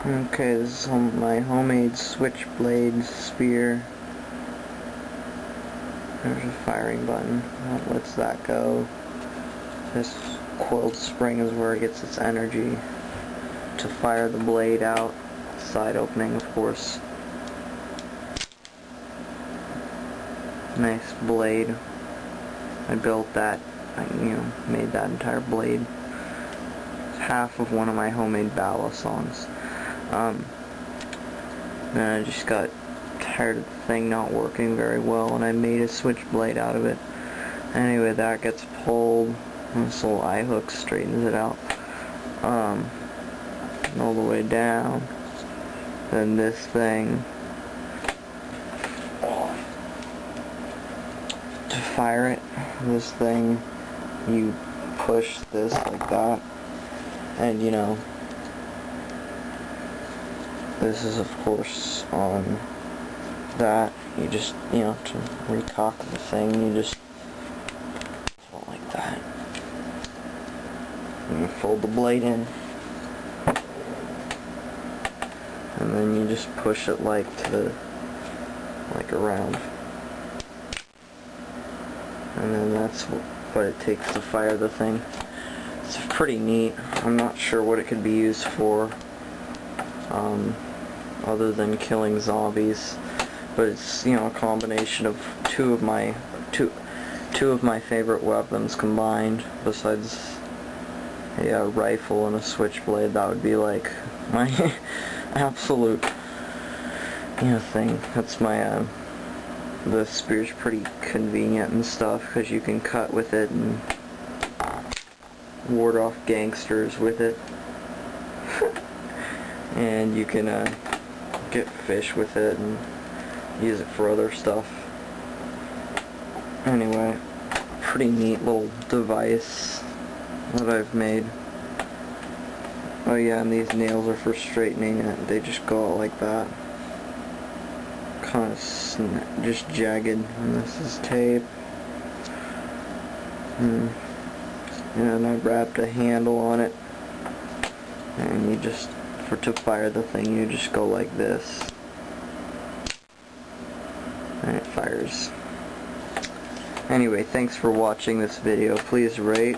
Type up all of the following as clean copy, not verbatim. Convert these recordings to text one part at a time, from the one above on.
Okay, this is my homemade switchblade spear. There's a firing button that lets that go. This coiled spring is where it gets its energy to fire the blade out. Side opening, of course. Nice blade. I built that. Made that entire blade. It's half of one of my homemade ballast songs. Then I just got tired of the thing not working very well, and I made a switchblade out of it. Anyway, that gets pulled. This little eye hook straightens it out. All the way down. Then this thing. To fire it, this thing, you push this like that, and this is of course on that. You just, to recock the thing, you just pull it like that. And you fold the blade in. And then you just push it like around. And then that's what it takes to fire the thing. It's pretty neat. I'm not sure what it could be used for, other than killing zombies. But it's, a combination of two of my favorite weapons combined. Besides a rifle and a switchblade, that would be like my absolute thing. That's my the spear's pretty convenient and stuff because you can cut with it and ward off gangsters with it. And you can get fish with it and use it for other stuff. Anyway, pretty neat little device that I've made. Oh yeah, and these nails are for straightening it. They just go out like that. Kind of just jagged. And this is tape. And I wrapped a handle on it. And you just, to fire the thing, you just go like this. And it fires. Anyway, thanks for watching this video. Please rate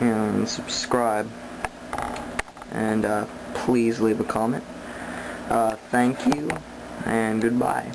and subscribe. And please leave a comment. Thank you, and goodbye.